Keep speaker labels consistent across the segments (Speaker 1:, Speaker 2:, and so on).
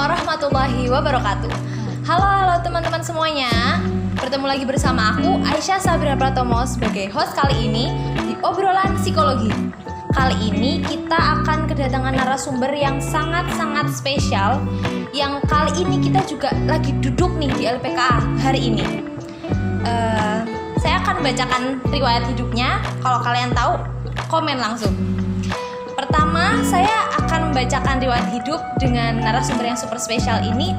Speaker 1: warahmatullahi wabarakatuh. Halo teman-teman semuanya. Bertemu lagi bersama aku Aisyah Sabrina Pratomo sebagai host kali ini di obrolan psikologi. Kali ini kita akan kedatangan narasumber yang sangat-sangat spesial. Yang kali ini kita juga lagi duduk nih di LPKA hari ini. Saya akan membacakan riwayat hidupnya. Kalau kalian tahu, komen langsung. Pertama, saya akan membacakan riwayat hidup dengan narasumber yang super spesial ini,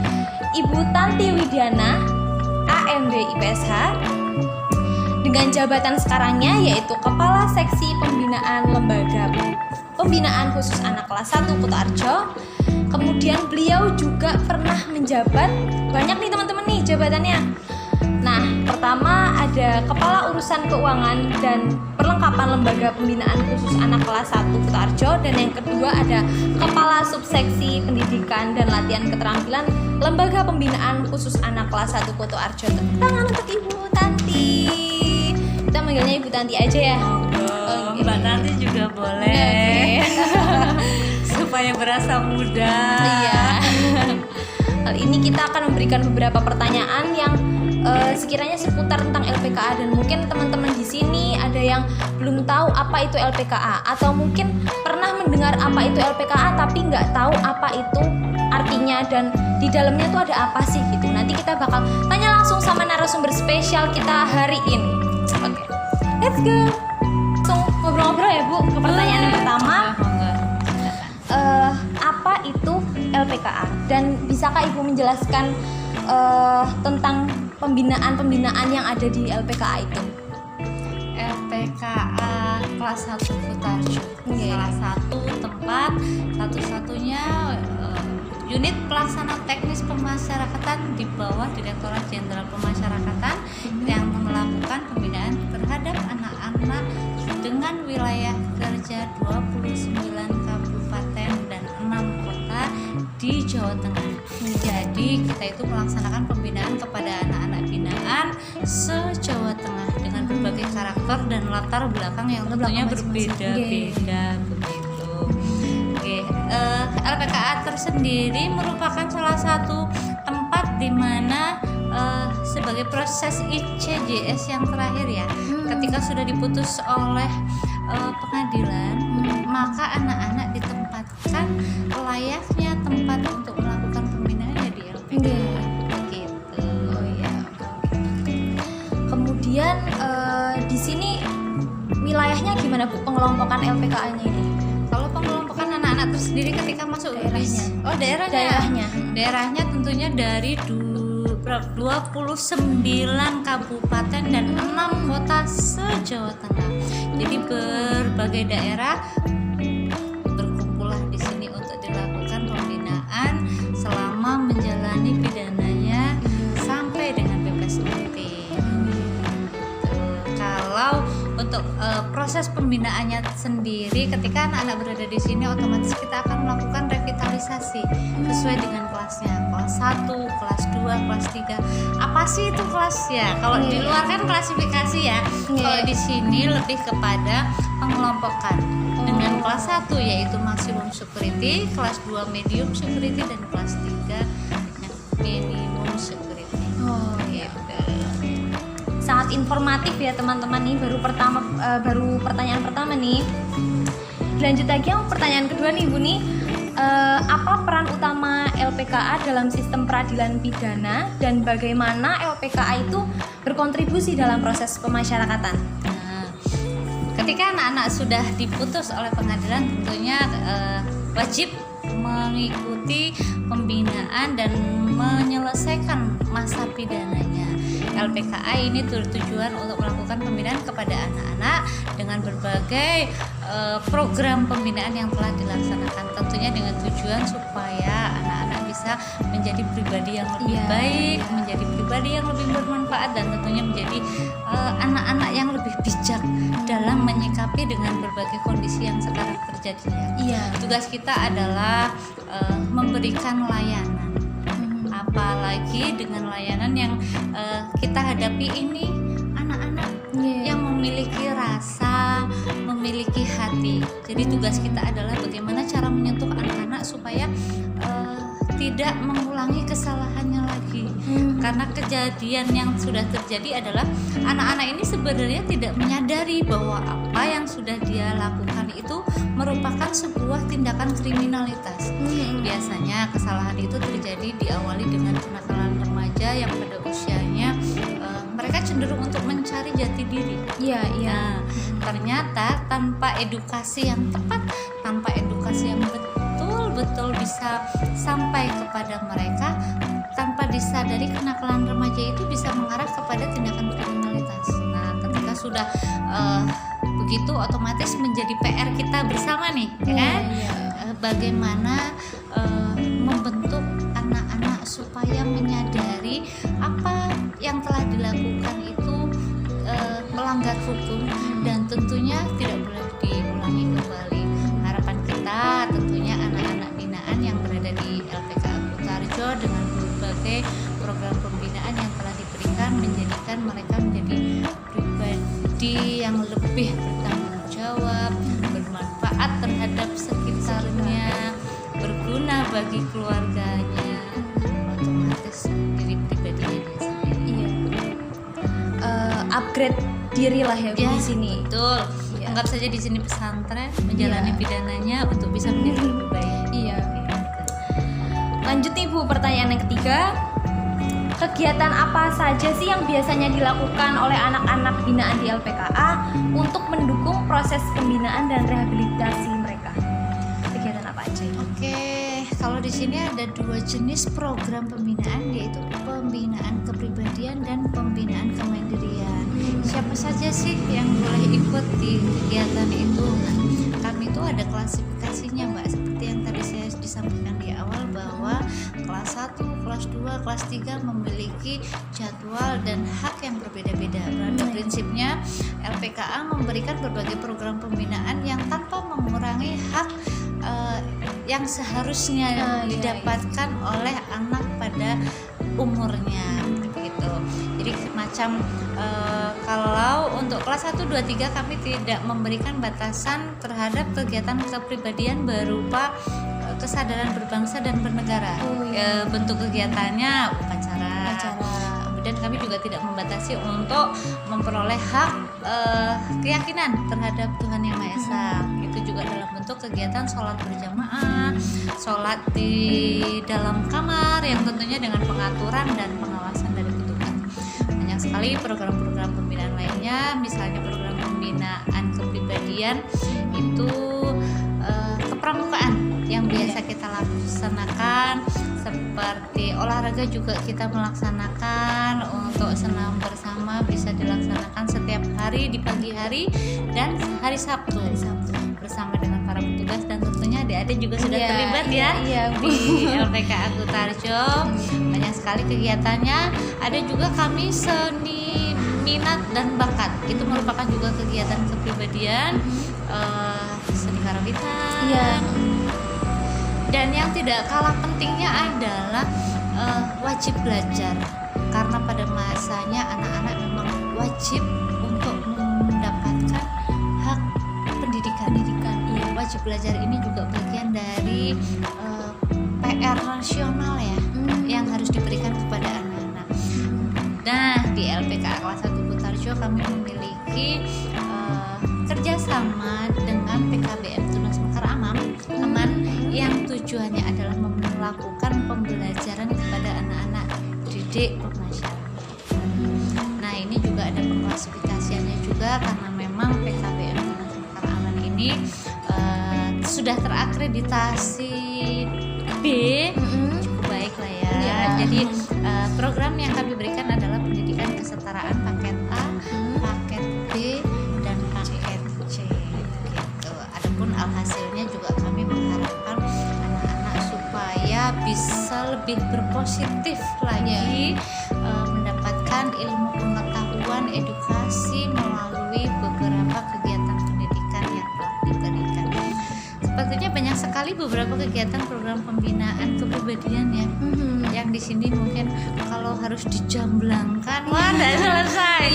Speaker 1: Ibu Tanti Widiana, AMD IPSH, dengan jabatan sekarangnya yaitu Kepala Seksi Pembinaan Lembaga Pembinaan Khusus Anak Kelas 1 Kutoarjo. Kemudian beliau juga pernah menjabat, banyak nih teman-teman nih jabatannya. Nah, pertama ada Kepala Urusan Keuangan dan Perlengkapan Lembaga Pembinaan Khusus Anak Kelas 1 Kutoarjo, dan yang kedua ada Kepala Subseksi Pendidikan dan Latihan Keterampilan Lembaga Pembinaan Khusus Anak Kelas 1 Kutoarjo. Tepuk tangan untuk Ibu Tanti. Kita manggilnya Ibu Tanti aja ya.
Speaker 2: Mbak Tanti juga boleh. Supaya berasa muda.
Speaker 1: Iya. Kali ini kita akan memberikan beberapa pertanyaan yang sekiranya seputar tentang LPKA, dan mungkin teman-teman di sini ada yang belum tahu apa itu LPKA, atau mungkin pernah mendengar apa itu LPKA tapi nggak tahu apa itu artinya dan di dalamnya tuh ada apa sih gitu. Nanti kita bakal tanya langsung sama narasumber spesial kita hari ini. Oke, let's go. Langsung ngobrol-ngobrol ya Bu ke pertanyaan yang pertama. Apa itu LPKA, dan bisakah Ibu menjelaskan tentang pembinaan yang ada di LPKA itu?
Speaker 2: LPKA kelas 1 Kutoarjo, salah satu tempat satu-satunya unit pelaksana teknis pemasyarakatan di bawah Direktorat Jenderal Pemasyarakatan yang melakukan pembinaan terhadap anak-anak dengan wilayah kerja 29 kabupaten dan 6 kota di Jawa Tengah. Jadi kita itu melaksanakan pembinaan kepada anak-anak binaan se-Jawa Tengah dengan berbagai karakter dan latar belakang yang tentunya berbeda-beda begitu. Oke, LPKA tersendiri merupakan salah satu tempat di mana sebagai proses ICJS yang terakhir ya, ketika sudah diputus oleh pengadilan, maka anak-anak ditempatkan layaknya tempat untuk melakukan pembinaannya di LPKA. Begitu.
Speaker 1: Oh iya. Kemudian di sini wilayahnya gimana Bu, pengelompokan LPKA-nya ini?
Speaker 2: Kalau pengelompokan anak-anak tersendiri ketika masuk
Speaker 1: daerahnya.
Speaker 2: Daerahnya tentunya dari 29 kabupaten dan 6 kota se-Jawa Tengah. Jadi berbagai daerah berkumpullah di sini untuk dilakukan pembinaan selama menjalani pidananya sampai dengan bebas nanti. Kalau untuk proses pembinaannya sendiri, ketika anak-anak berada di sini, otomatis kita akan melakukan revitalisasi sesuai dengan kelasnya. Kelas 1, kelas 2, kelas 3. Apa sih itu kelasnya? Kalau di luar kan klasifikasi ya. Kalau di sini lebih kepada pengelompokan. Dengan kelas 1 yaitu maximum security, kelas 2 medium security, dan kelas 3 minimum security.
Speaker 1: Oh gitu. Sangat informatif ya teman-teman nih, baru pertanyaan pertama nih. Lanjut lagi yang pertanyaan kedua nih Bu nih. Apa peran utama LPKA dalam sistem peradilan pidana, dan bagaimana LPKA itu berkontribusi dalam proses pemasyarakatan?
Speaker 2: Nah, ketika anak-anak sudah diputus oleh pengadilan, tentunya wajib mengikuti pembinaan dan menyelesaikan masa pidananya. LPKA ini bertujuan untuk melakukan pembinaan kepada anak-anak dengan berbagai program pembinaan yang telah dilaksanakan, tentunya dengan tujuan supaya anak-anak bisa menjadi pribadi yang lebih baik, menjadi pribadi yang lebih bermanfaat, dan tentunya menjadi anak-anak yang lebih bijak dalam menyikapi dengan berbagai kondisi yang sekarang terjadi. Tugas kita adalah memberikan layanan, apalagi dengan layanan yang kita hadapi ini anak-anak yang memiliki rasa, memiliki hati. Jadi tugas kita adalah bagaimana cara menyentuh anak-anak supaya tidak tidak mengulangi kesalahannya lagi. Karena kejadian yang sudah terjadi adalah anak-anak ini sebenarnya tidak menyadari bahwa apa yang sudah dia lakukan itu merupakan sebuah tindakan kriminalitas. Biasanya kesalahan itu terjadi diawali dengan kenakalan remaja yang pada usianya mereka cenderung untuk mencari jati diri.
Speaker 1: Iya.
Speaker 2: Nah, ternyata tanpa edukasi yang tepat, tanpa edukasi yang betul-betul bisa sampai kepada mereka, tanpa disadari kenakalan remaja itu bisa mengarah kepada tindakan kriminalitas. Nah, ketika sudah begitu, otomatis menjadi PR kita bersama nih, ya kan? Bagaimana membentuk anak-anak supaya menyadari apa yang telah dilakukan itu melanggar hukum dan tentunya tidak boleh diulangi kembali. Harapan kita tentunya anak-anak binaan yang berada di LPK Akutarjo dengan berbagai program pembinaan yang telah diberikan menjadikan mereka menjadi pribadi yang lebih bertanggung jawab, bermanfaat terhadap sekitarnya, berguna bagi keluarganya, otomatis diri pribadinya dia sendiri.
Speaker 1: Upgrade diri lah ya, di sini.
Speaker 2: Betul. Anggap saja di sini pesantren menjalani pidananya untuk bisa menjadi lebih baik.
Speaker 1: Iya. Lanjut nih Bu, pertanyaan yang ketiga. Kegiatan apa saja sih yang biasanya dilakukan oleh anak-anak binaan di LPKA untuk mendukung proses pembinaan dan rehabilitasi mereka? Kegiatan apa aja?
Speaker 2: Oke, kalau di sini ada 2 jenis program pembinaan, yaitu pembinaan kepribadian dan pembinaan kemandirian. Siapa saja sih yang boleh ikut di kegiatan itu? Nah, kami itu ada klasifikasinya, Mbak, seperti yang tadi saya disampaikan di awal bahwa kelas 1, kelas 2, kelas 3 memiliki jadwal dan hak yang berbeda-beda. Pada prinsipnya LPKA memberikan berbagai program pembinaan yang tanpa mengurangi hak yang seharusnya didapatkan oleh anak pada umurnya, begitu. Jadi semacam kalau untuk kelas 1, 2, 3 kami tidak memberikan batasan terhadap kegiatan kepribadian berupa kesadaran berbangsa dan bernegara. Bentuk kegiatannya upacara. Kemudian kami juga tidak membatasi untuk memperoleh hak keyakinan terhadap Tuhan Yang Maha Esa. Itu juga dalam bentuk kegiatan sholat berjamaah, sholat di dalam kamar yang tentunya dengan pengaturan dan pengawasan dari petugas. Banyak sekali program-program pembinaan lainnya, misalnya program pembinaan kepribadian itu kepramukaan yang biasa kita laksanakan, seperti olahraga juga kita melaksanakan. Untuk senam bersama bisa dilaksanakan setiap hari di pagi hari dan hari Sabtu bersama dengan para petugas, dan tentunya adik-adik juga sudah terlibat di LPK Akutarjo. Banyak sekali kegiatannya. Ada juga kami seni minat dan bakat, itu merupakan juga kegiatan kepribadian, seni karawitan. Dan yang tidak kalah pentingnya adalah wajib belajar, karena pada masanya anak-anak memang wajib untuk mendapatkan hak pendidikan. Wajib belajar ini juga bagian dari PR nasional ya, yang harus diberikan kepada anak-anak. Nah, di LPKA kelas 1 Kutarjo kami memiliki kerjasama dengan PKBM Tunas Mekar Aman yang tujuannya adalah melakukan pembelajaran kepada anak-anak didik pemasyarakatan. Nah, ini juga ada pengklasifikasiannya juga, karena memang PKBM Tunas Mekar Aman ini sudah terakreditasi B, cukup baik lah ya. Jadi program yang kami berikan adalah pendidikan kesetaraan paket A, paket B, dan paket C. Gitu. Adapun alhasilnya juga kami mengharapkan anak-anak supaya bisa lebih berpositif lagi, mendapatkan ilmu pengetahuan, edukasi melalui beberapa kegiatan pendidikan yang telah diberikan. tentunya banyak sekali beberapa kegiatan program pembinaan kepribadian ya. Yang di sini mungkin kalau harus dijamblangkan wah tidak selesai.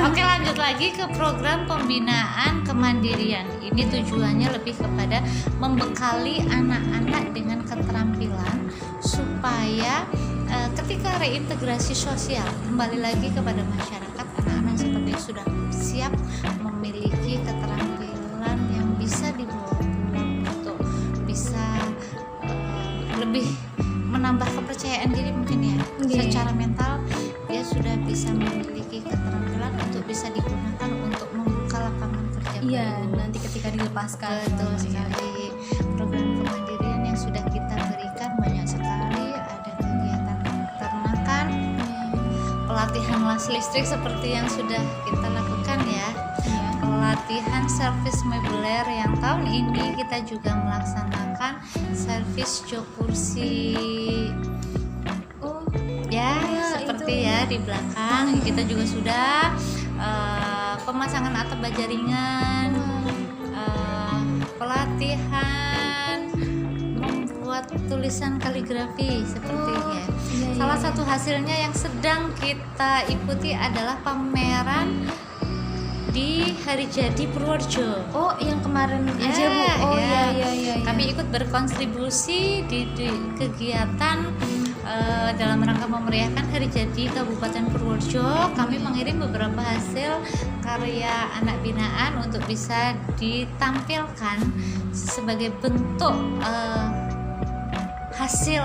Speaker 2: Oke, lanjut lagi ke program pembinaan kemandirian. Ini tujuannya lebih kepada membekali anak-anak dengan keterampilan supaya ketika reintegrasi sosial kembali lagi kepada masyarakat, anak-anak seperti sudah siap memiliki keterampilan yang bisa dibawa pulang untuk bisa lebih menambah kepercayaan diri mungkin ya. Secara mental dia sudah bisa memiliki keterampilan untuk bisa digunakan untuk membuka lapangan kerja.
Speaker 1: Iya, nanti ketika dilepaskan.
Speaker 2: Betul sekali. Program kemandirian yang sudah kita berikan banyak sekali, ada kegiatan peternakan, pelatihan las listrik seperti yang sudah kita lakukan ya. Pelatihan servis mebeler yang tahun ini kita juga melaksanakan servis jok kursi. Seperti ya di belakang kita juga sudah pemasangan atap baja ringan, pelatihan membuat tulisan kaligrafi sepertinya. Salah satu hasilnya yang sedang kita ikuti adalah pameran di Hari Jadi Purworejo.
Speaker 1: Oh, yang kemarin aja Bu. Oh iya.
Speaker 2: Kami ikut berkontribusi di kegiatan dalam rangka memeriahkan Hari Jadi Kabupaten Purworejo. Kami mengirim beberapa hasil karya anak binaan untuk bisa ditampilkan sebagai bentuk hasil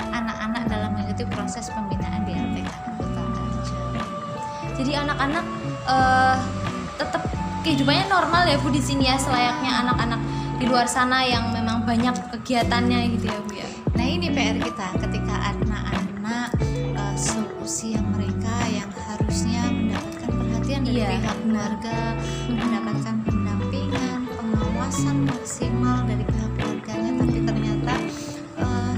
Speaker 2: anak-anak dalam mengikuti proses pembinaan di LPK Kutarjo.
Speaker 1: Jadi anak-anak tetap kehidupannya normal ya Bu di sini ya, selayaknya anak-anak di luar sana yang memang banyak kegiatannya gitu ya Bu ya.
Speaker 2: Nah ini PR kita ketika anak-anak seusia mereka yang harusnya mendapatkan perhatian dari pihak keluarga, mendapatkan pendampingan, pengawasan maksimal dari pihak keluarganya, tapi ternyata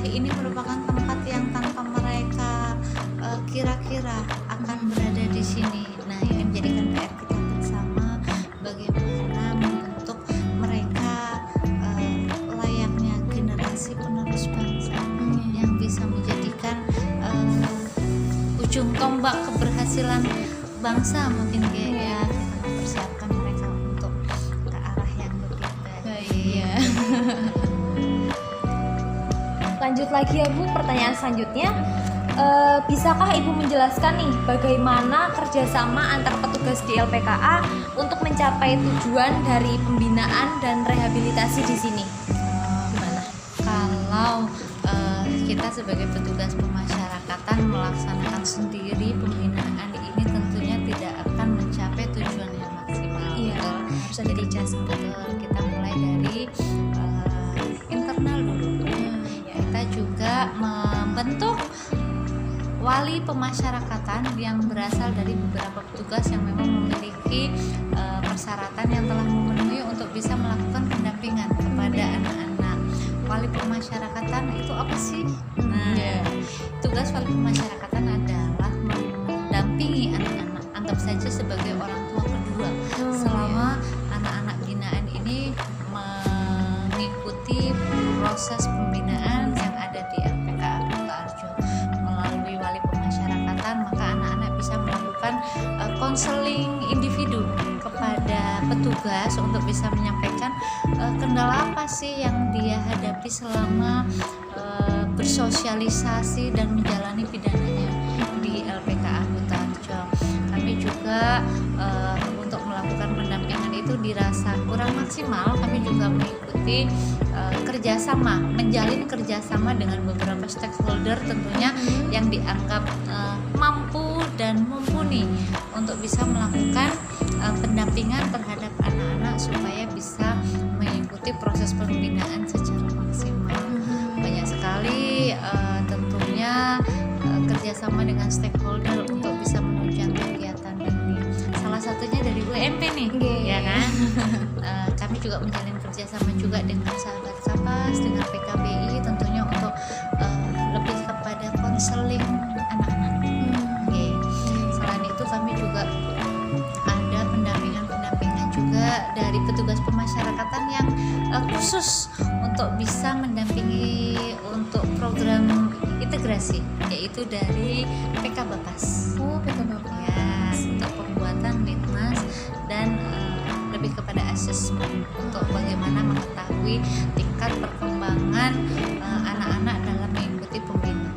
Speaker 2: ini merupakan tempat yang tanpa mereka kira-kira akan berada di sini. Nah ini menjadikan PR kita bersama bagaimana membentuk mereka layaknya generasi penerus bangsa yang bisa menjadikan ujung tombak keberhasilan bangsa mungkin ya. Kita mempersiapkan mereka untuk ke arah yang lebih baik.
Speaker 1: Iya. Lanjut lagi ya Bu, pertanyaan selanjutnya. Bisakah Ibu menjelaskan nih bagaimana kerjasama antar petugas di LPKA untuk mencapai tujuan dari pembinaan dan rehabilitasi di sini? Gimana?
Speaker 2: Kalau kita sebagai petugas pemasyarakatan melaksanakan sendiri pembinaan ini tentunya tidak akan mencapai tujuan yang maksimal.
Speaker 1: Iya, harus ada kerjasama.
Speaker 2: Betul, kita mulai dari internal dulu. Kita juga membentuk wali pemasyarakatan yang berasal dari beberapa petugas yang memang memiliki persyaratan yang telah memenuhi untuk bisa melakukan pendampingan kepada anak-anak. Wali pemasyarakatan itu apa sih? Tugas wali pemasyarakatan adalah mendampingi anak-anak, anggap saja sebagai orang tua kedua selama anak-anak binaan ini mengikuti proses pembinaan yang ada di LPKA Kutarjo. Melalui wali pemasyarakatan maka anak-anak bisa melakukan konseling individu kepada petugas untuk bisa menyampaikan kendala apa sih yang dia hadapi selama bersosialisasi dan menjalani pidananya di LPKA Kutarjo. Kami juga untuk melakukan pendampingan itu dirasa kurang maksimal, kami juga mengikuti kerjasama, menjalin kerjasama dengan beberapa stakeholder tentunya yang dianggap mampu dan mumpuni untuk bisa melakukan pendampingan terhadap anak-anak supaya bisa mengikuti proses pembinaan secara maksimal. Banyak sekali tentunya kerjasama dengan stakeholder untuk bisa menunjang kegiatan ini. Salah satunya dari UMP nih, ya kan? Kami juga menjalin kerjasama juga dengan sahabat Kapas, dengan PKBI tentunya untuk lebih kepada konseling anak-anak. Selain itu kami juga ada pendampingan juga dari petugas pemasyarakatan yang khusus untuk untuk bisa mendampingi untuk program integrasi, yaitu dari PK Bapas.
Speaker 1: Oh, PK Bapas.
Speaker 2: Ya, untuk pembuatan litmas dan lebih kepada asesmen untuk bagaimana mengetahui tingkat perkembangan anak-anak dalam mengikuti pembinaan.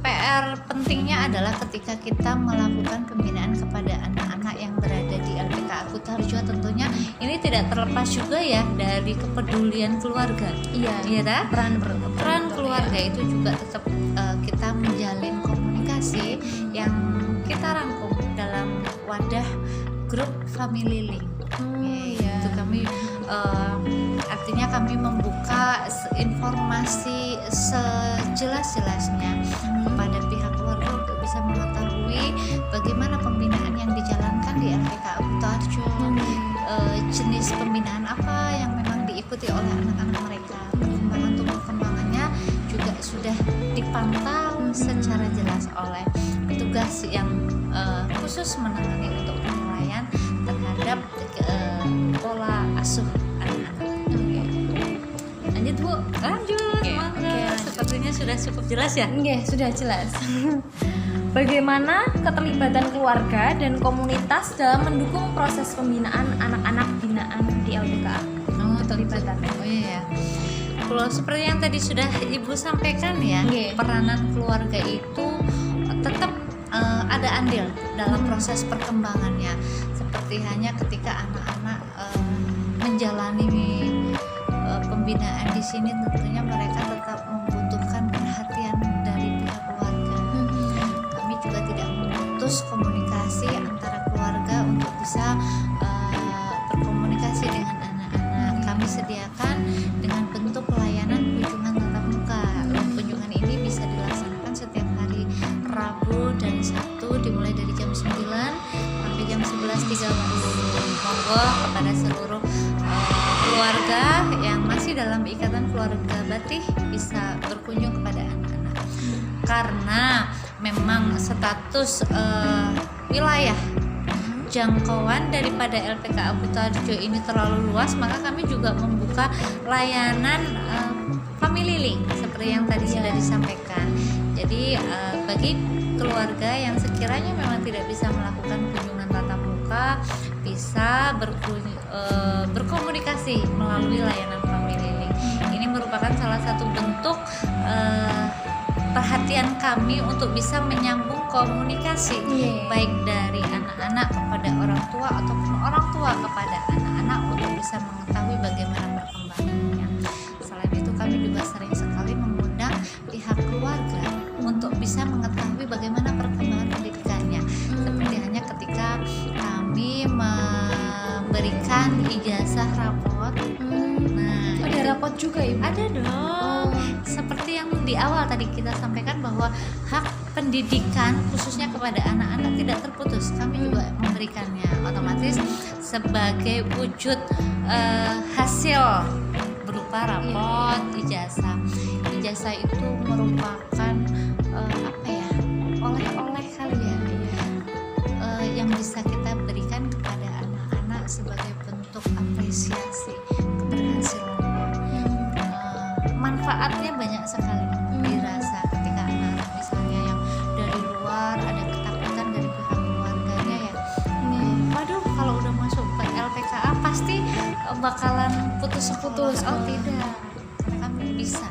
Speaker 2: PR pentingnya adalah ketika kita melakukan pembinaan kepada anak-anak yang berada di LPK Kutarjo, tentunya ini tidak terlepas juga ya dari kepedulian keluarga. Iya dah. Peran keluarga itu juga tetap kita menjalin komunikasi yang kita rangkum dalam wadah grup family link. Itu kami artinya kami membuka informasi sejelas-jelasnya kepada pihak keluarga untuk bisa mengetahui bagaimana pembinaan yang dijalankan di LPK Kutarjo, jenis pembinaan apa yang memang diikuti oleh anak-anak mereka, perkembangan tumbuh kembangannya juga sudah dipantau secara jelas oleh petugas yang khusus menangani untuk penilaian terhadap pola asuh anak-anak. Lanjut Bu. Sepertinya sudah cukup jelas ya?
Speaker 1: Sudah jelas. Bagaimana keterlibatan keluarga dan komunitas dalam mendukung proses pembinaan anak-anak binaan di LPKA? Keterlibatan.
Speaker 2: Oh iya. Kalau seperti yang tadi sudah Ibu sampaikan ya, peranan keluarga itu tetap ada andil dalam proses perkembangannya. Seperti hanya ketika anak-anak menjalani pembinaan di sini, tentunya mereka tetap membutuhkan perhatian dari pihak keluarga. Kami juga tidak memutus komunikasi antara keluarga untuk bisa berkomunikasi dengan anak-anak. Kami sediakan dengan bentuk layanan kunjungan tatap muka. Kunjungan ini bisa dilaksanakan setiap hari Rabu dan Sabtu dimulai dari jam 9 sampai jam 11.30. Monggo kepada seluruh keluarga yang masih dalam ikatan keluarga Batih bisa berkunjung kepada anak-anak. Karena memang status wilayah jangkauan daripada LPKA Kutarjo ini terlalu luas, maka kami juga membuka layanan family link seperti yang tadi sudah disampaikan. Jadi bagi keluarga yang sekiranya memang tidak bisa melakukan kunjungan tatap muka, bisa berkomunikasi melalui layanan family link. Ini merupakan salah satu bentuk perhatian kami untuk bisa menyambung komunikasi baik dari anak-anak kepada orang tua ataupun orang tua kepada anak-anak untuk bisa mengetahui bagaimana perkembangannya. Selain itu kami juga sering sekali mengundang pihak keluarga untuk bisa mengetahui bagaimana perkembangan pendidikannya. Seperti hanya ketika kami memberikan ijazah rapot.
Speaker 1: Ada rapot juga Ibu?
Speaker 2: Ada dong. Seperti yang di awal tadi kita sampaikan bahwa hak pendidikan khususnya kepada anak-anak tidak terputus. Kami juga memberikannya otomatis sebagai wujud hasil berupa rapot, ijazah. Ijazah itu merupakan oleh-oleh kali ya, yang bisa kita berikan kepada anak-anak sebagai bentuk apresiasi keberhasilan. Manfaatnya banyak sekali dirasa ketika anak-anak misalnya yang dari luar ada ketakutan dari pihak keluarganya ya, waduh kalau udah masuk ke LPKA pasti bakalan putus-putus. Oh tidak, karena kami bisa,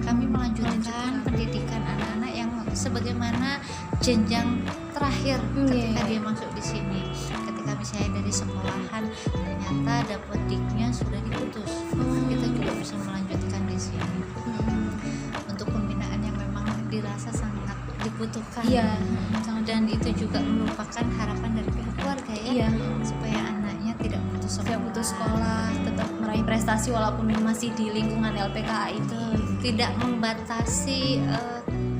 Speaker 2: kami melanjutkan pendidikan anak-anak yang sebagaimana jenjang terakhir ketika dia masuk di sini. Ketika misalnya dari sekolahan ternyata dapat diknya sudah diputus, kita juga bisa melanjutkan di sini. Untuk pembinaan yang memang dirasa sangat dibutuhkan, dan itu juga merupakan harapan dari pihak keluarga ya, supaya anaknya tidak putus sekolah,
Speaker 1: tetap meraih prestasi walaupun masih di lingkungan LPKA itu,
Speaker 2: tidak membatasi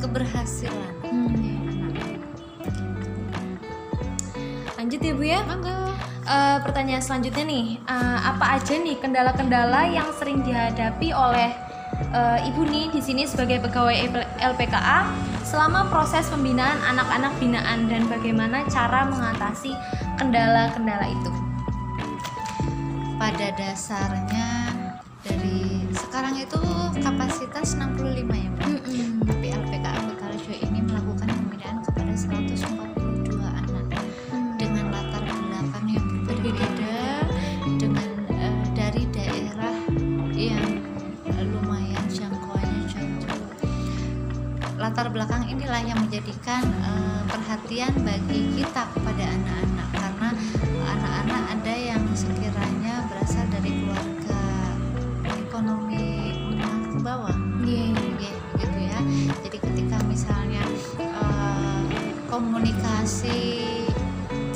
Speaker 2: keberhasilan.
Speaker 1: Lanjut ya Bu ya. Pertanyaan selanjutnya nih, apa aja nih kendala-kendala yang sering dihadapi oleh Ibu nih di sini sebagai pegawai LPKA selama proses pembinaan anak-anak binaan, dan bagaimana cara mengatasi kendala-kendala itu?
Speaker 2: Pada dasarnya orang itu kapasitas 65 ya Mbak. Tapi LPKA Kutarjo ini melakukan pembinaan kepada 142 anak dengan latar belakang yang berbeda, dengan dari daerah yang lumayan jangkauannya jauh. Latar belakang inilah yang menjadikan perhatian bagi kita kepada anak-anak, karena anak-anak ada yang sekiranya berasal dari keluarga ekonomi menengah ke bawah, gitu ya. Jadi ketika misalnya komunikasi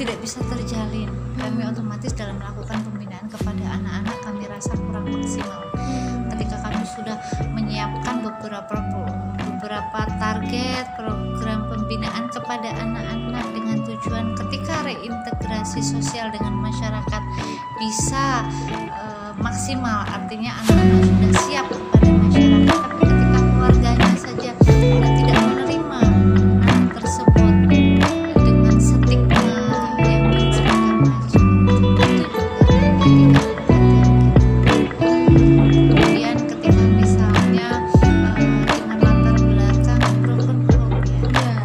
Speaker 2: tidak bisa terjalin, kami otomatis dalam melakukan pembinaan kepada anak-anak kami rasa kurang maksimal. Ketika kami sudah menyiapkan beberapa target program pembinaan kepada anak-anak dengan tujuan ketika reintegrasi sosial dengan masyarakat bisa maksimal, artinya anak-anak sudah siap kepada masyarakat, tapi ketika keluarganya saja tidak menerima anak tersebut dengan stigma yang berbagai macam, itu juga menjadikan kemudian ketika misalnya dengan latar belakang broken home ya,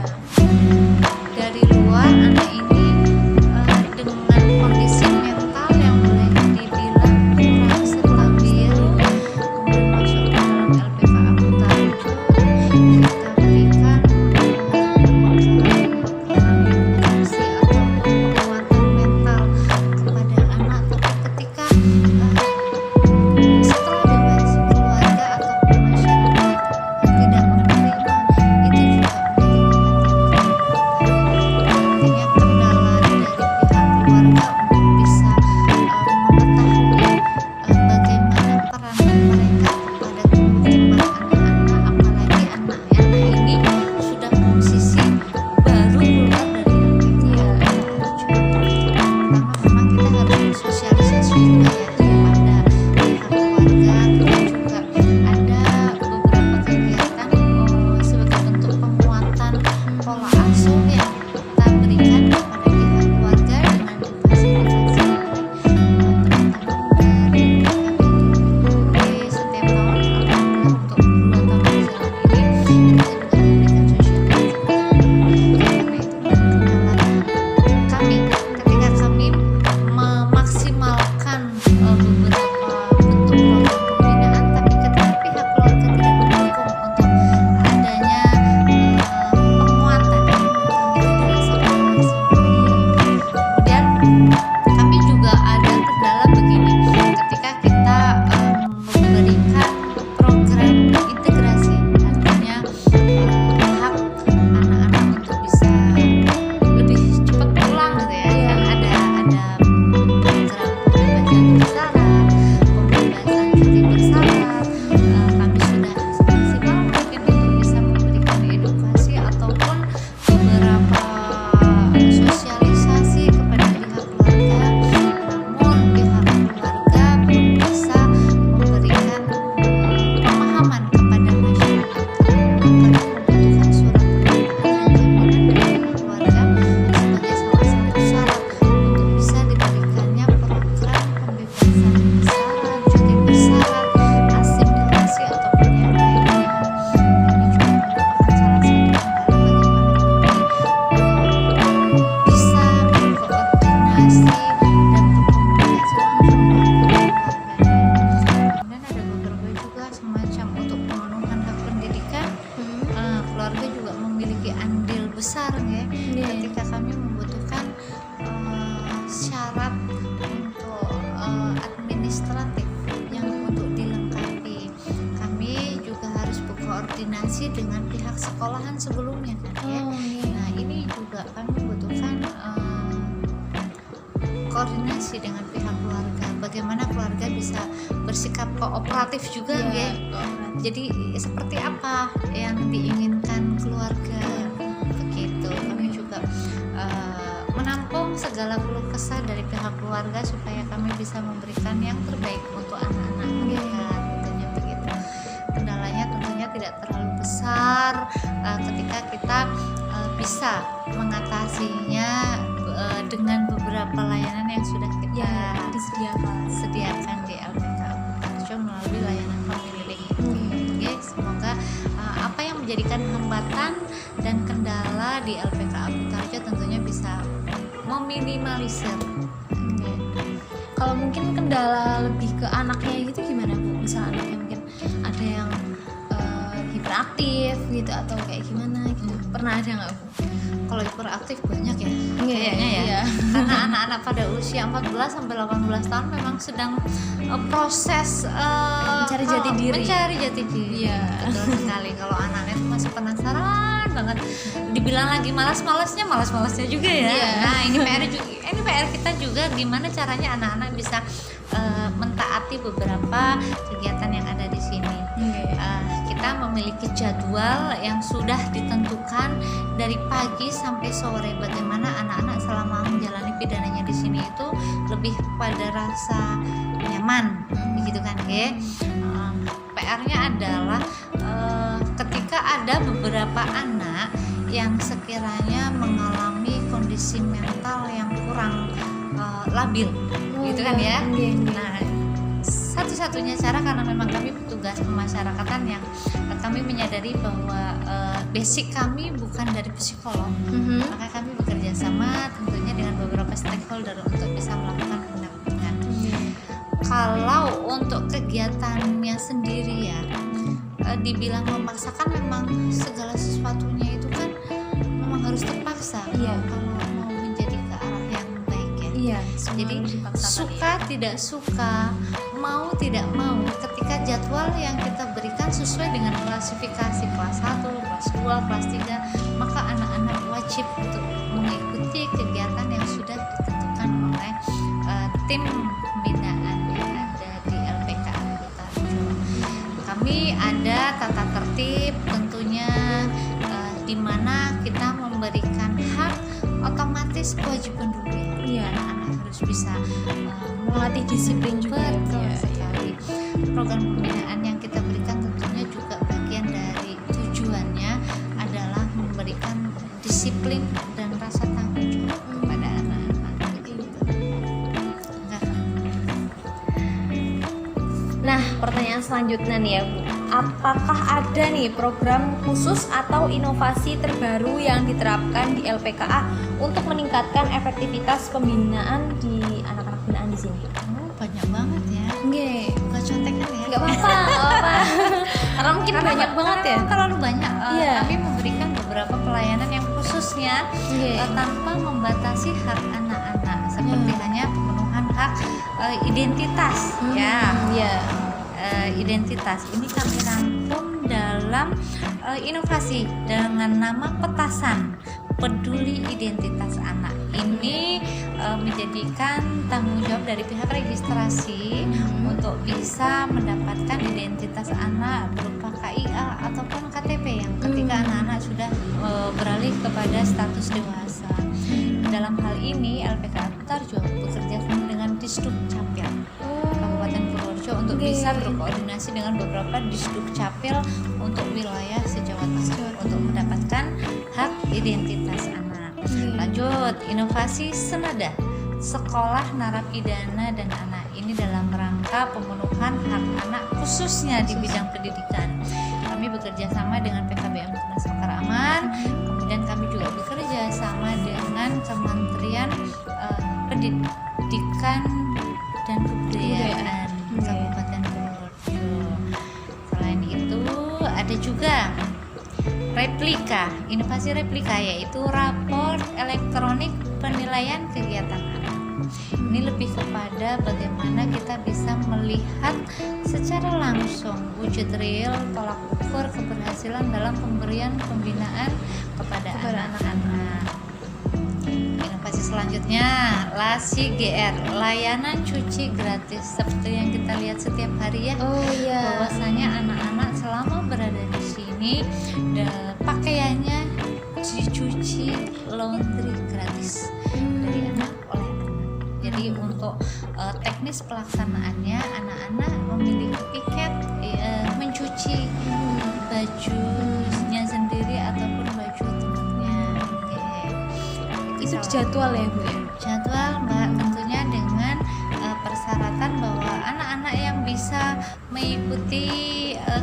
Speaker 2: dari luar anak ini dengan kondisi mental yang boleh dibilang kurang stabil, kemudian masuk ke dalam LPKA Kutarjo, kita berikan edukasi atau penguatan mental kepada anak. Tapi ketika setelah bebas keluarga ataupun masyarakat tidak menerima, itu juga menjadi perhatian. Artinya kendala dari pihak keluarga untuk bisa mengetahui bagaimana peran mereka kepada tumbuh kembang anak-anak, apalagi anak-anak ini sudah posisi baru keluar dari LPKA Kutarjo. Pertama memang kita harus sosialisasi juga ya kepada pihak keluarga. Kita juga ada beberapa kegiatan sebagai bentuk penguatan pola asuh yang kita berikan kepada pihak keluarga dengan difasilitasi oleh teman-teman dari setiap tahun. Alhamdulillah untuk 2 tahun berjalan ini kita juga memberikan sosialisasi. Karena itu kendala kami ketika kami memaksimalkan beberapa bentuk program pembinaan, tapi ketika pihak keluarga tidak mendukung untuk adanya penguatan, itu dirasakan maksimal. Kemudian kami juga ada kendala begini, ketika kita memberikan program integrasi, artinya hak anak-anak untuk bisa lebih cepat pulang gitu ya, kan ada program pembebasan bersyarat, pembebasan cuti bersyarat. Kami sudah semaksimal mungkin untuk bisa memberikan edukasi ataupun beberapa sosialisasi kepada pihak keluarga, namun pihak keluarga belum bisa memberikan pemahaman kepada masyarakat, karena membutuhkan surat pernyataan dan jaminan dari pihak keluarga sebagai salah satu syarat untuk bisa diberikannya program pembebasan bersyarat, cuti bersyarat, asimilasi ataupun yang lainnya. Ini juga merupakan salah satu kendala bagaimana kami bisa berkoordinasi dan berkomunikasi langsung dengan keluarganya. Kemudian ada beberapa juga semacam untuk pemenuhan hak pendidikan. Keluarga juga memiliki andil besar ya, ketika kami membutuhkan syarat untuk administratif yang untuk dilengkapi. Kami juga harus berkoordinasi dengan pihak sekolahan sebelumnya kan ya. Nah ini juga kami membutuhkan koordinasi dengan pihak keluarga, bagaimana keluarga bisa bersikap kooperatif juga ya. Jadi seperti apa yang diinginkan keluarga, begitu. Kami juga menampung segala keluh kesah dari pihak keluarga supaya kami bisa memberikan yang terbaik untuk anak-anak mereka, tentunya begitu. Kendalanya tentunya tidak terlalu besar ketika kita bisa mengatasinya dengan beberapa layanan yang sudah kita sediakan di LPKA Kutarjo melalui layanan family link menjadikan hambatan dan kendala di LPKA Kutarjo tentunya bisa meminimalisir.
Speaker 1: Kalau mungkin kendala lebih ke anaknya gitu gimana Bu? Misal anaknya mungkin ada yang hiperaktif gitu atau kayak gimana gitu. Pernah ada nggak Bu?
Speaker 2: Kalau hiperaktif banyak ya,
Speaker 1: Iya,
Speaker 2: kayaknya ya.
Speaker 1: iya.
Speaker 2: Karena anak-anak pada usia 14 sampai 18 tahun memang sedang proses
Speaker 1: Mencari jati diri.
Speaker 2: Mencari jati diri.
Speaker 1: Iya.
Speaker 2: Betul sekali. Kalau anaknya itu masih penasaran banget. Dibilang lagi malas-malasnya juga ya.
Speaker 1: Iya.
Speaker 2: Nah, ini PR kita juga gimana caranya anak-anak bisa mentaati beberapa kegiatan yang ada di sini. Kita memiliki jadwal yang sudah ditentukan dari pagi sampai sore. Bagaimana anak-anak selama menjalani pidananya di sini itu lebih pada rasa nyaman, begitu kan, ya? PR-nya adalah ketika ada beberapa anak yang sekiranya mengalami kondisi mental yang kurang labil, gitu kan ya? Nah, satu-satunya cara karena memang kami petugas pemasyarakatan yang kami menyadari bahwa basic kami bukan dari psikolog, maka kami bekerja sama tentunya dengan beberapa stakeholder untuk bisa melakukan pendampingan. Kalau untuk kegiatannya sendiri ya, dibilang memaksakan memang segala sesuatunya itu kan memang harus terpaksa. Kalau mau menjadi ke arah yang baik ya. Jadi suka tidak suka, mau tidak mau, ketika jadwal yang kita berikan sesuai dengan klasifikasi kelas 1, kelas 2, kelas 3, maka anak-anak wajib untuk mengikuti kegiatan yang sudah ditentukan oleh tim pembinaan yang ada di LPKA Kutarjo. Kami ada tata tertib tentunya, di mana kita memberikan hak otomatis kewajiban dulu ya. Anak-anak harus bisa
Speaker 1: melatih disiplin juga.
Speaker 2: Betul sekali. Program pembinaan yang kita berikan tentunya juga bagian dari tujuannya adalah memberikan disiplin dan rasa tanggung jawab kepada anak-anak.
Speaker 1: Nah, pertanyaan selanjutnya nih ya Bu, apakah ada nih program khusus atau inovasi terbaru yang diterapkan di LPKA untuk meningkatkan efektivitas pembinaan di anak-anak binaan di sini?
Speaker 2: Banyak banget ya. Bukan contekan ya.
Speaker 1: Nggak apa-apa. Karena mungkin banyak banget ya.
Speaker 2: Terlalu banyak.
Speaker 1: Iya.
Speaker 2: Kami memberikan beberapa pelayanan yang khususnya tanpa membatasi hak anak-anak, seperti hanya pemenuhan hak identitas. Identitas ini kami rangkum dalam inovasi dengan nama petasan peduli identitas anak. Ini menjadikan tanggung jawab dari pihak registrasi untuk bisa mendapatkan identitas anak berupa KIA ataupun KTP yang ketika anak-anak sudah beralih kepada status dewasa. Dalam hal ini LPKA Kutarjo bekerja sama dengan Disduk Capil Kabupaten Purworejo untuk bisa berkoordinasi dengan beberapa Disduk Capil untuk wilayah se-Jawa Tengah untuk mendapatkan hak identitas anak. Lanjut, inovasi senada sekolah narapidana dan anak, ini dalam rangka pemenuhan hak anak khususnya di bidang pendidikan. Kami bekerja sama dengan PKBM Tunas Mekar Aman, kemudian kami juga bekerja sama dengan Kementerian Pendidikan dan Kebudayaan Kabupaten Purworejo. Selain itu ada juga inovasi replika, yaitu rapor elektronik penilaian kegiatan anak. Ini lebih kepada bagaimana kita bisa melihat secara langsung wujud real tolak ukur keberhasilan dalam pemberian pembinaan kepada anak-anak. Inovasi selanjutnya, LASI GR, layanan cuci gratis, seperti yang kita lihat setiap hari ya. Bahwasanya anak-anak selama berada di sini pakaiannya dicuci laundry gratis dari anak oleh anak. Jadi untuk teknis pelaksanaannya, anak-anak memiliki tiket mencuci bajunya sendiri ataupun baju temannya.
Speaker 1: Itu jadwal ya Bu ya?
Speaker 2: Jadwal Mbak, tentunya dengan persyaratan bahwa anak-anak yang bisa mengikuti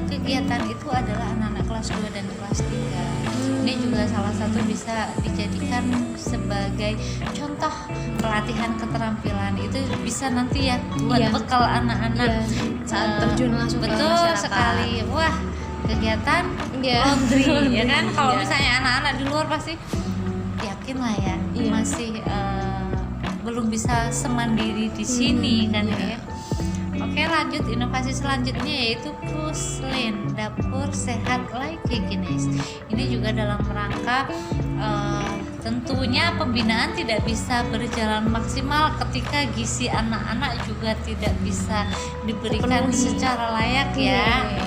Speaker 2: kegiatan itu adalah anak-anak kelas 2 dan kelas 3. Ini juga salah satu bisa dijadikan sebagai contoh pelatihan keterampilan. Itu bisa nanti ya buat
Speaker 1: Iya.
Speaker 2: bekal anak-anak
Speaker 1: Saat terjun langsung ke
Speaker 2: betul
Speaker 1: masyarakat.
Speaker 2: sekali. Wah, kegiatan
Speaker 1: Iya.
Speaker 2: laundry ya kan. Kalau
Speaker 1: Iya.
Speaker 2: misalnya anak-anak di luar pasti yakin lah ya
Speaker 1: Iya.
Speaker 2: masih belum bisa semandiri di sini kan
Speaker 1: iya.
Speaker 2: ya. Oke, lanjut inovasi selanjutnya yaitu Puslen, dapur sehat like Guinness. Ini juga dalam rangka tentunya pembinaan tidak bisa berjalan maksimal ketika gizi anak-anak juga tidak bisa diberikan
Speaker 1: Terpenuhi.
Speaker 2: secara layak ya.
Speaker 1: Iya.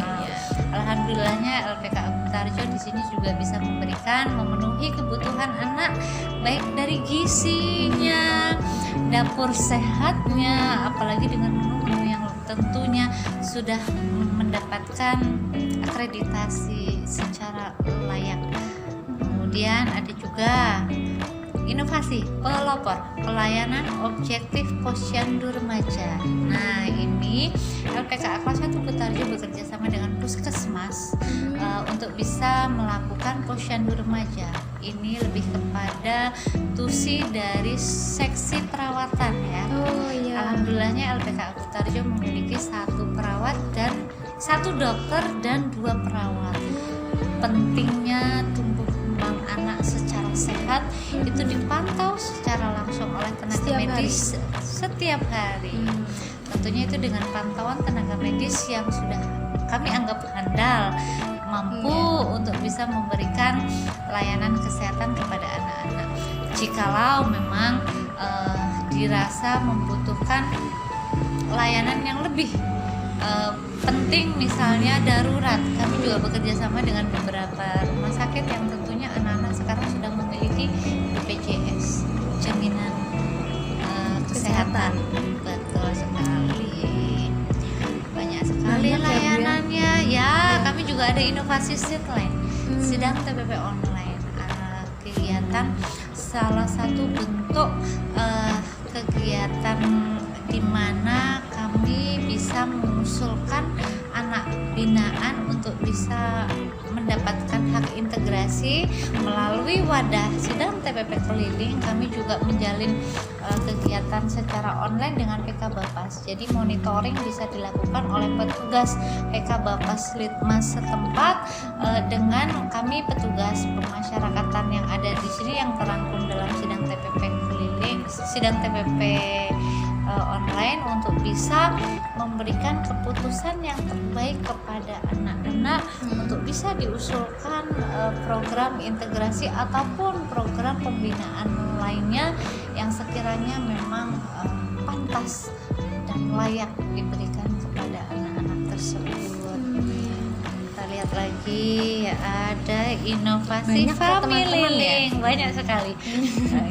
Speaker 2: Alhamdulillahnya LPK Tarjo di sini juga bisa memenuhi kebutuhan anak baik dari gizinya, dapur sehatnya, apalagi dengan menu-menu yang tentunya sudah mendapatkan akreditasi secara layak. Kemudian ada juga inovasi pelopor pelayanan objektif posyandu remaja. Nah, ini LPKA kelas 1 Kutarjo bekerja sama dengan Puskesmas untuk bisa melakukan posyandu remaja. Ini lebih kepada tusi dari seksi perawatan ya.
Speaker 1: Oh iya.
Speaker 2: Alhamdulillahnya LPKA Kutarjo memiliki 1 perawat dan 1 dokter dan 2 perawat. Pentingnya tumbuh kembang anak secara sehat itu dipantau secara langsung oleh tenaga
Speaker 1: Setiap
Speaker 2: medis setiap hari. Tentunya itu dengan pantauan tenaga medis yang sudah kami anggap handal, mampu untuk bisa memberikan layanan kesehatan kepada anak-anak. Jikalau memang dirasa membutuhkan layanan yang lebih penting, misalnya darurat, kami juga bekerja sama dengan beberapa rumah sakit yang tentunya anak-anak sekarang sudah memiliki BPJS, jaminan kesehatan. Betul sekali, banyak sekali
Speaker 1: Banyak ya, Bu, ya.
Speaker 2: layanannya ya. Kami juga ada inovasi Sidline, sidang TPP online, kegiatan salah satu bentuk kegiatan di mana kami bisa mengusulkan anak binaan untuk bisa mendapatkan hak integrasi melalui wadah sidang TPP keliling. Kami juga menjalin kegiatan secara online dengan PK Bapas. Jadi monitoring bisa dilakukan oleh petugas PK Bapas Litmas setempat dengan kami petugas pemasyarakatan yang ada di sini yang terangkum dalam sidang TPP keliling, sidang TPP online, untuk bisa memberikan keputusan yang terbaik kepada anak-anak untuk bisa diusulkan program integrasi ataupun program pembinaan lainnya yang sekiranya memang pantas dan layak diberikan kepada anak-anak tersebut. Kita lihat lagi, ada inovasi
Speaker 1: Banyak ya,
Speaker 2: family
Speaker 1: teman-teman, ya?
Speaker 2: link, banyak sekali.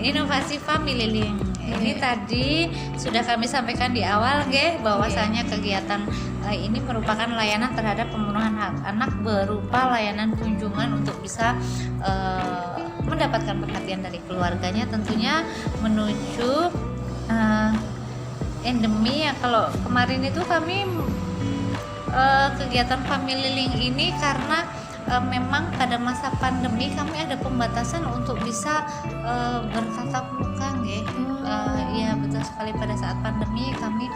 Speaker 2: Inovasi family link ini tadi sudah kami sampaikan di awal bahwasanya kegiatan ini merupakan layanan terhadap pemenuhan hak anak berupa layanan kunjungan untuk bisa mendapatkan perhatian dari keluarganya, tentunya menuju endemi ya. Kalau kemarin itu kami kegiatan family link ini karena memang pada masa pandemi kami ada pembatasan untuk bisa bertatap muka ya betul sekali. Pada saat pandemi kami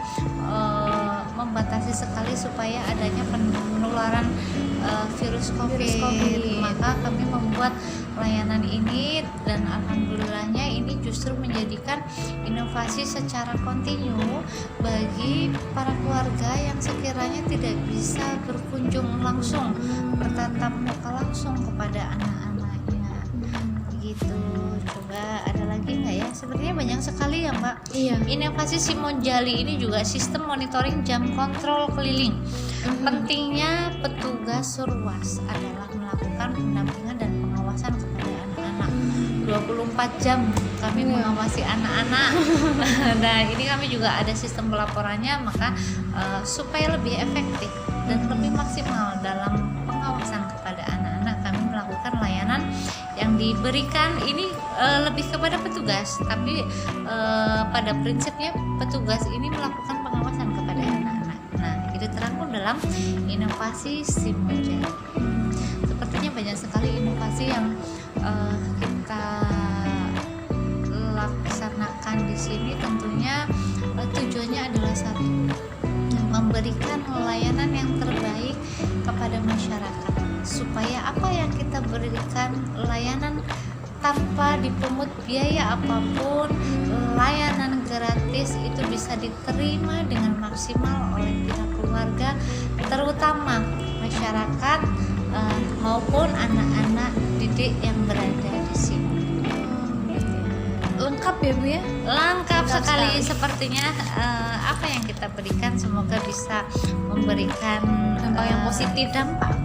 Speaker 2: membatasi sekali supaya adanya penularan virus COVID. Maka kami membuat layanan ini dan alhamdulillahnya ini justru menjadikan inovasi secara kontinu bagi para keluarga yang sekiranya tidak bisa berkunjung langsung, bertatap muka langsung kepada anak-anaknya gitu. Coba ada lagi nggak ya? Sebenarnya banyak sekali ya Mbak.
Speaker 1: Iya.
Speaker 2: Inovasi Simon Jali ini juga sistem monitoring jam kontrol keliling. Pentingnya petugas Surwas adalah melakukan pendampingan dan pengawasan kepada anak-anak. 24 jam kami mengawasi anak-anak. Nah, ini kami juga ada sistem pelaporannya, maka supaya lebih efektif dan lebih maksimal dalam pengawasan kepada anak-anak, kami melakukan layanan yang diberikan ini lebih kepada petugas, tapi pada prinsipnya petugas ini melakukan pengawasan kepada anak-anak. Nah, itu terangkum dalam dalam inovasi Simojaya. Sepertinya banyak sekali inovasi yang kita laksanakan di sini. Tentunya tujuannya adalah satu, memberikan layanan yang terbaik kepada masyarakat, supaya apa yang kita berikan layanan tanpa dipungut biaya apapun, layanan gratis itu bisa diterima dengan maksimal oleh pihak keluarga, terutama masyarakat maupun anak-anak didik yang berada di sini.
Speaker 1: Lengkap ya Bu ya?
Speaker 2: Lengkap sekali. Sepertinya apa yang kita berikan semoga bisa memberikan
Speaker 1: dampak yang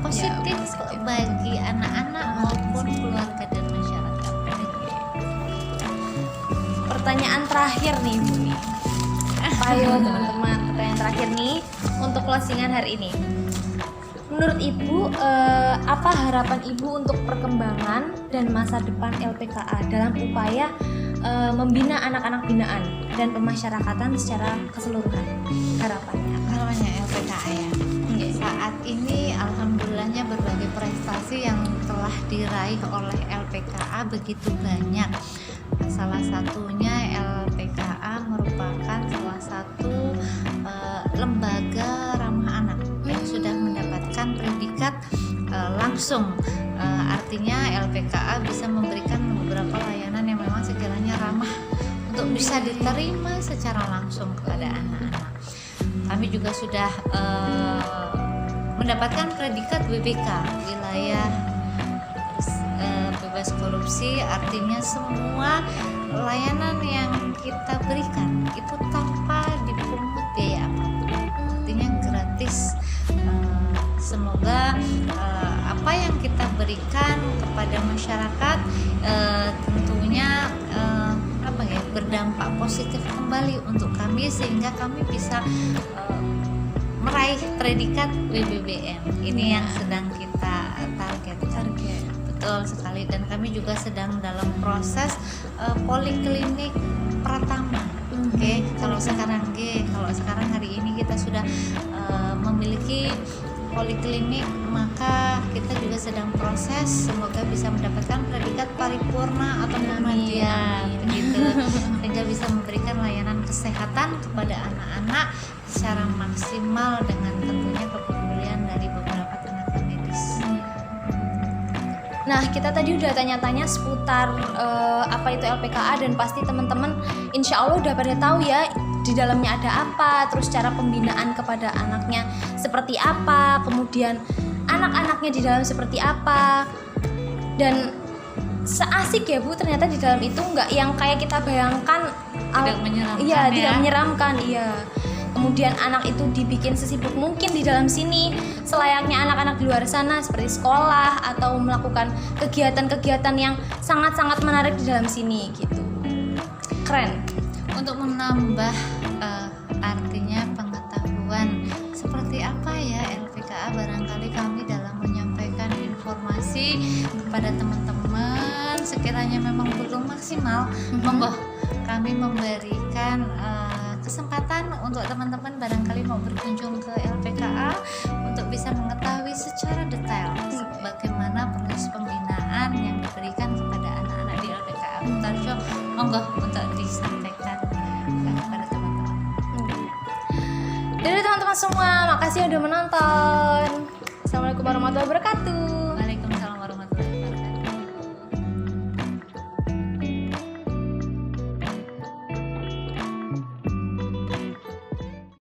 Speaker 1: positif,
Speaker 2: bagi anak-anak maupun keluarga dan masyarakat.
Speaker 1: Pertanyaan terakhir nih Bu nih. Ayo teman-teman, pertanyaan terakhir nih untuk closingan hari ini. Menurut Ibu, apa harapan Ibu untuk perkembangan dan masa depan LPKA dalam upaya membina anak-anak binaan dan pemasyarakatan secara keseluruhan? Harapannya
Speaker 2: LPKA ya. Saat ini alhamdulillahnya berbagai prestasi yang telah diraih oleh LPKA begitu banyak. Salah satunya LPKA merupakan salah satu lembaga ramah anak yang sudah mendapatkan predikat langsung. Artinya LPKA bisa memberikan beberapa layanan yang memang sekiranya ramah untuk bisa diterima secara langsung kepada anak-anak. Kami juga sudah mendapatkan predikat WBK, wilayah bebas korupsi. Artinya semua layanan yang kita berikan itu tanpa dipungut biaya apapun, artinya gratis. Semoga apa yang kita berikan kepada masyarakat tentunya berdampak positif kembali untuk kami, sehingga kami bisa meraih predikat WBBM ini yang sedang kita target. Betul sekali. Dan kami juga sedang dalam proses poliklinik Pratama. Kalau sekarang hari ini kita sudah memiliki poliklinik, maka kita juga sedang proses, semoga bisa mendapatkan predikat paripurna atau Muhammadiyah begitu, sehingga bisa memberikan layanan kesehatan kepada anak-anak secara maksimal dengan tentunya kepedulian dari beberapa tenaga medis.
Speaker 1: Nah, kita tadi udah tanya-tanya seputar apa itu LPKA, dan pasti teman-teman insya Allah udah pada tahu ya di dalamnya ada apa, terus cara pembinaan kepada anaknya seperti apa, kemudian anak-anaknya di dalam seperti apa. Dan seasik ya Bu, ternyata di dalam itu nggak yang kayak kita bayangkan,
Speaker 2: tidak menyeramkan.
Speaker 1: Iya, tidak menyeramkan. Iya. Kemudian anak itu dibikin sesibuk mungkin di dalam sini, selayaknya anak-anak di luar sana seperti sekolah atau melakukan kegiatan-kegiatan yang sangat-sangat menarik di dalam sini gitu. Keren.
Speaker 2: Untuk menambah artinya pengetahuan seperti apa ya LPKA, barangkali kami dalam menyampaikan informasi kepada teman-teman sekiranya memang belum maksimal, monggo kami memberikan kesempatan untuk teman-teman barangkali mau berkunjung ke LPKA untuk bisa mengetahui secara detail bagaimana proses pembinaan yang diberikan kepada anak-anak di LPKA Butarjo. Monggo untuk disampaikan kepada teman-teman.
Speaker 1: Jadi teman-teman semua, makasih udah menonton. Assalamualaikum warahmatullahi wabarakatuh.